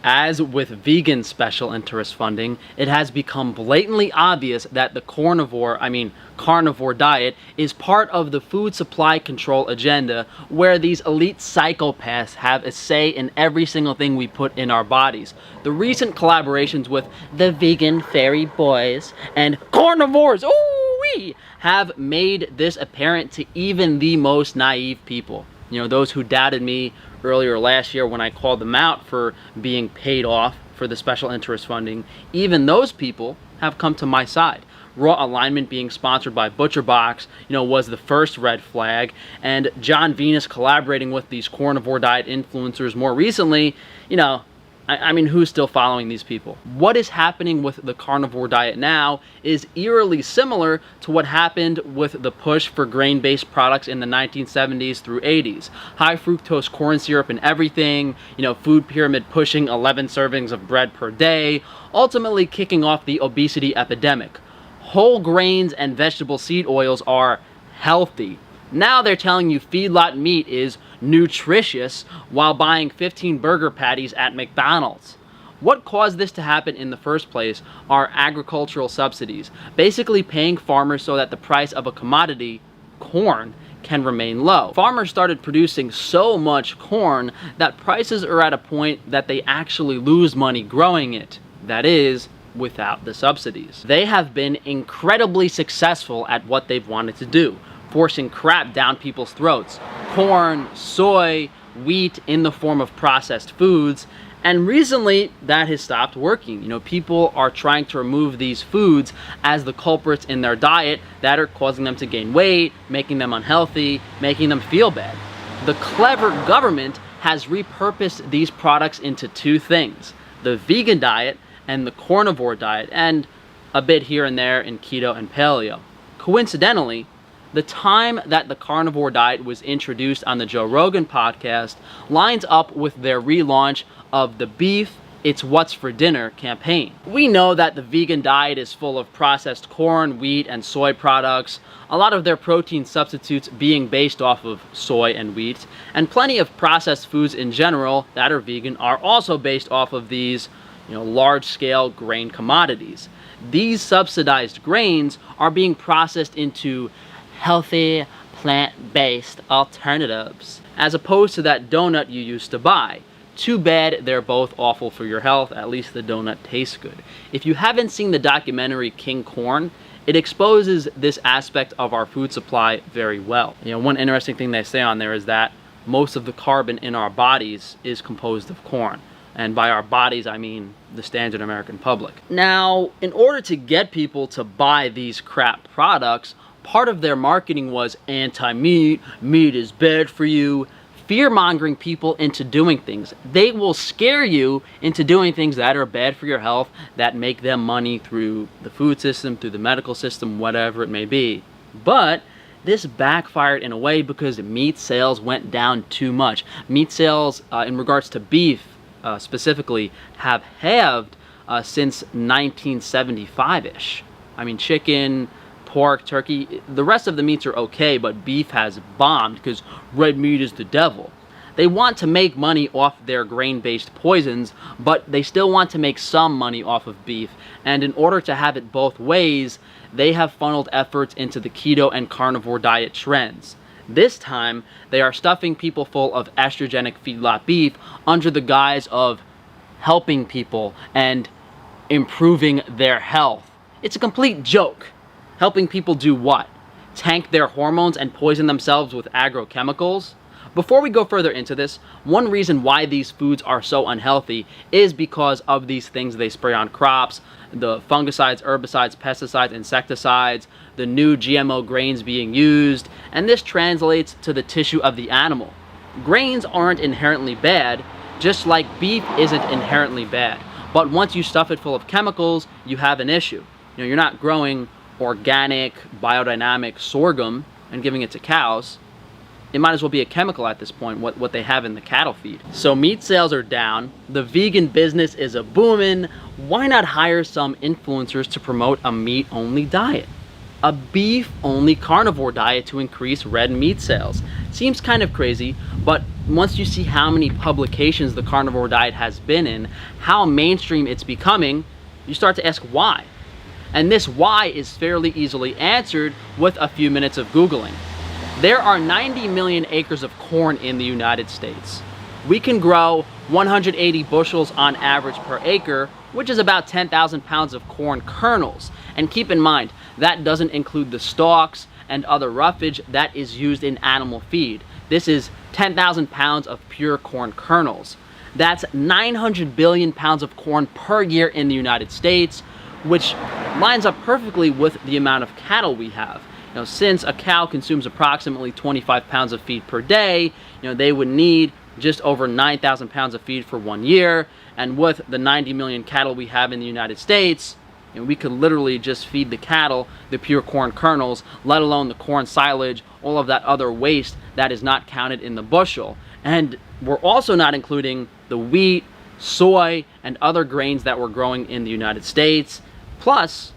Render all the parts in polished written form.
As with vegan special interest funding, it has become blatantly obvious that the carnivore diet is part of the food supply control agenda, where these elite psychopaths have a say in every single thing we put in our bodies. The recent collaborations with the vegan fairy boys and carnivores, ooh-wee, have made this apparent to even the most naive people. You know, those who doubted me earlier last year when I called them out for being paid off for the special interest funding, even those people have come to my side. Raw Alignment being sponsored by ButcherBox, was the first red flag, and John Venus collaborating with these carnivore diet influencers more recently, who's still following these people? What is happening with the carnivore diet now is eerily similar to what happened with the push for grain-based products in the 1970s through 80s. High fructose corn syrup and everything, food pyramid pushing 11 servings of bread per day, ultimately kicking off the obesity epidemic. Whole grains and vegetable seed oils are healthy. Now they're telling you feedlot meat is nutritious while buying 15 burger patties at McDonald's. What caused this to happen in the first place are agricultural subsidies, basically paying farmers so that the price of a commodity, corn, can remain low. Farmers started producing so much corn that prices are at a point that they actually lose money growing it. That is, without the subsidies. They have been incredibly successful at what they've wanted to do, forcing crap down people's throats. Corn, soy, wheat in the form of processed foods. And recently, that has stopped working. People are trying to remove these foods as the culprits in their diet that are causing them to gain weight, making them unhealthy, making them feel bad. The clever government has repurposed these products into two things: the vegan diet and the carnivore diet, and a bit here and there in keto and paleo. Coincidentally, the time that the carnivore diet was introduced on the Joe Rogan podcast lines up with their relaunch of the Beef, It's What's for Dinner campaign. We know that the vegan diet is full of processed corn, wheat, and soy products, a lot of their protein substitutes being based off of soy and wheat, and plenty of processed foods in general that are vegan are also based off of these large-scale grain commodities. These subsidized grains are being processed into healthy, plant-based alternatives, as opposed to that donut you used to buy. Too bad they're both awful for your health. At least the donut tastes good. If you haven't seen the documentary King Corn, it exposes this aspect of our food supply very well. One interesting thing they say on there is that most of the carbon in our bodies is composed of corn. And by our bodies, I mean the standard American public. Now, in order to get people to buy these crap products, part of their marketing was anti-meat, meat is bad for you, fear-mongering people into doing things. They will scare you into doing things that are bad for your health, that make them money through the food system, through the medical system, whatever it may be. But this backfired in a way because meat sales went down too much. Meat sales, in regards to beef specifically, have halved since 1975-ish. I mean, chicken, pork, turkey, the rest of the meats are okay, but beef has bombed because red meat is the devil. They want to make money off their grain-based poisons, but they still want to make some money off of beef. And in order to have it both ways, they have funneled efforts into the keto and carnivore diet trends. This time, they are stuffing people full of estrogenic feedlot beef under the guise of helping people and improving their health. It's a complete joke. Helping people do what? Tank their hormones and poison themselves with agrochemicals? Before we go further into this, one reason why these foods are so unhealthy is because of these things they spray on crops, the fungicides, herbicides, pesticides, insecticides, the new GMO grains being used, and this translates to the tissue of the animal. Grains aren't inherently bad, just like beef isn't inherently bad. But once you stuff it full of chemicals, you have an issue. You're not growing organic, biodynamic sorghum and giving it to cows. It might as well be a chemical at this point, what they have in the cattle feed. So meat sales are down, the vegan business is a booming. Why not hire some influencers to promote a meat-only diet? a beef-only carnivore diet to increase red meat sales. Seems kind of crazy, but once you see how many publications the carnivore diet has been in, how mainstream it's becoming, you start to ask why. And this why is fairly easily answered with a few minutes of Googling. There are 90 million acres of corn in the United States. We can grow 180 bushels on average per acre, which is about 10,000 pounds of corn kernels. And keep in mind, that doesn't include the stalks and other roughage that is used in animal feed. This is 10,000 pounds of pure corn kernels. That's 900 billion pounds of corn per year in the United States, which lines up perfectly with the amount of cattle we have. Since a cow consumes approximately 25 pounds of feed per day, they would need just over 9,000 pounds of feed for 1 year. And with the 90 million cattle we have in the United States, we could literally just feed the cattle the pure corn kernels, let alone the corn silage, all of that other waste that is not counted in the bushel. And we're also not including the wheat, soy, and other grains that we're growing in the United States. Plus,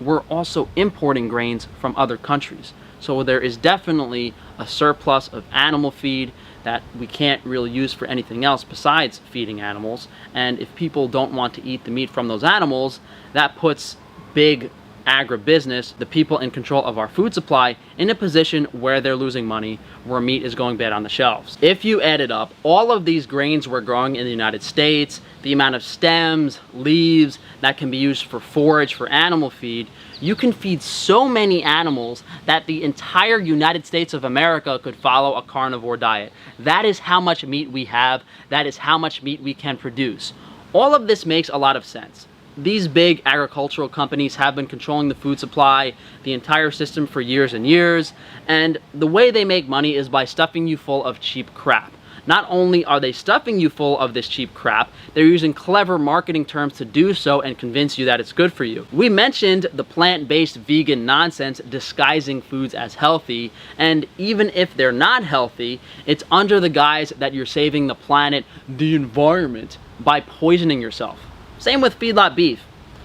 we're also importing grains from other countries. So there is definitely a surplus of animal feed that we can't really use for anything else besides feeding animals. And if people don't want to eat the meat from those animals, that puts big agribusiness, the people in control of our food supply, in a position where they're losing money, where meat is going bad on the shelves. If you added up all of these grains we're growing in the United States, the amount of stems, leaves that can be used for forage for animal feed, you can feed so many animals that the entire United States of America could follow a carnivore diet. That is how much meat we have. That is how much meat we can produce. All of this makes a lot of sense. These big agricultural companies have been controlling the food supply, the entire system for years and years, and the way they make money is by stuffing you full of cheap crap. Not only are they stuffing you full of this cheap crap, they're using clever marketing terms to do so and convince you that it's good for you. We mentioned the plant-based vegan nonsense disguising foods as healthy, and even if they're not healthy, it's under the guise that you're saving the planet, the environment, by poisoning yourself. Same with feedlot beef.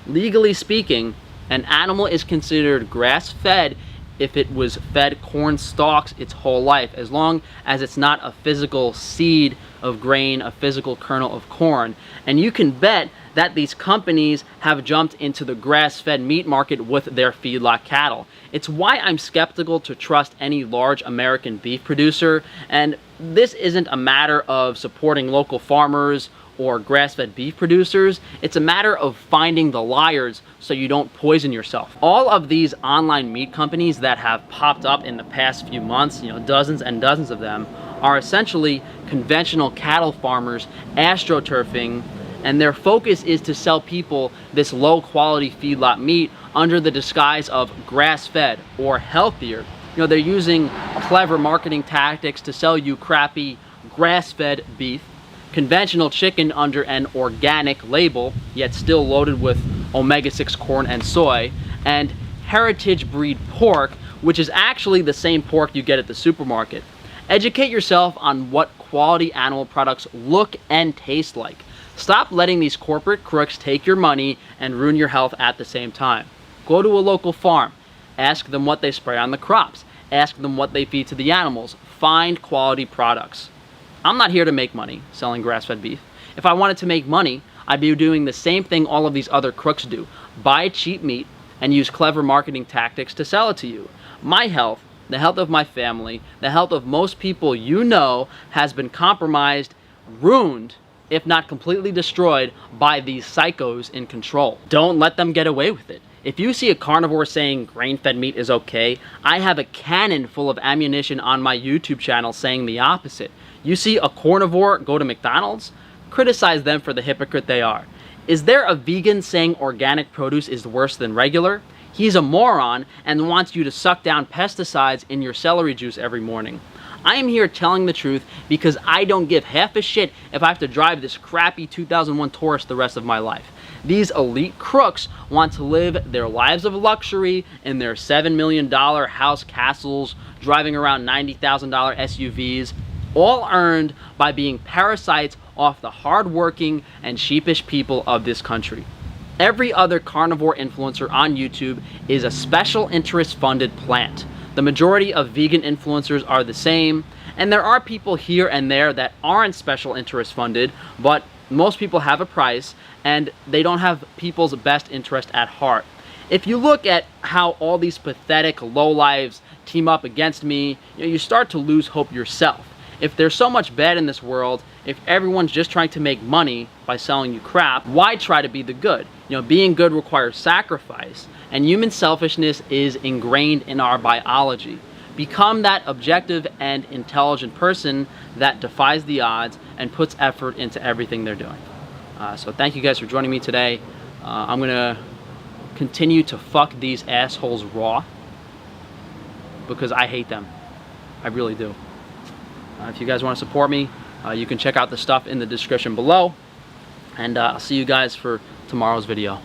Legally speaking, an animal is considered grass-fed if it was fed corn stalks its whole life, as long as it's not a physical seed of grain, a physical kernel of corn. And you can bet that these companies have jumped into the grass-fed meat market with their feedlot cattle. It's why I'm skeptical to trust any large American beef producer, and this isn't a matter of supporting local farmers or grass-fed beef producers. It's a matter of finding the liars so you don't poison yourself. All of these online meat companies that have popped up in the past few months, dozens and dozens of them, are essentially conventional cattle farmers astroturfing, and their focus is to sell people this low-quality feedlot meat under the disguise of grass-fed or healthier. They're using clever marketing tactics to sell you crappy grass-fed beef, conventional chicken under an organic label, yet still loaded with omega-6 corn and soy, and heritage breed pork, which is actually the same pork you get at the supermarket. Educate yourself on what quality animal products look and taste like. Stop letting these corporate crooks take your money and ruin your health at the same time. Go to a local farm. Ask them what they spray on the crops. Ask them what they feed to the animals. Find quality products. I'm not here to make money selling grass-fed beef. If I wanted to make money, I'd be doing the same thing all of these other crooks do. Buy cheap meat and use clever marketing tactics to sell it to you. My health, the health of my family, the health of most people has been compromised, ruined, if not completely destroyed by these psychos in control. Don't let them get away with it. If you see a carnivore saying grain-fed meat is okay, I have a cannon full of ammunition on my YouTube channel saying the opposite. You see a carnivore go to McDonald's? Criticize them for the hypocrite they are. Is there a vegan saying organic produce is worse than regular? He's a moron and wants you to suck down pesticides in your celery juice every morning. I am here telling the truth because I don't give half a shit if I have to drive this crappy 2001 Taurus the rest of my life. These elite crooks want to live their lives of luxury in their $7 million house castles, driving around $90,000 SUVs, all earned by being parasites off the hardworking and sheepish people of this country. Every other carnivore influencer on YouTube is a special interest funded plant. The majority of vegan influencers are the same, and there are people here and there that aren't special interest funded, but most people have a price and they don't have people's best interest at heart. If you look at how all these pathetic lowlives team up against me, you start to lose hope yourself. If there's so much bad in this world, if everyone's just trying to make money by selling you crap, why try to be the good? Being good requires sacrifice, and human selfishness is ingrained in our biology. Become that objective and intelligent person that defies the odds and puts effort into everything they're doing. So thank you guys for joining me today. I'm gonna continue to fuck these assholes raw because I hate them. I really do. If you guys want to support me, you can check out the stuff in the description below, and I'll see you guys for tomorrow's video.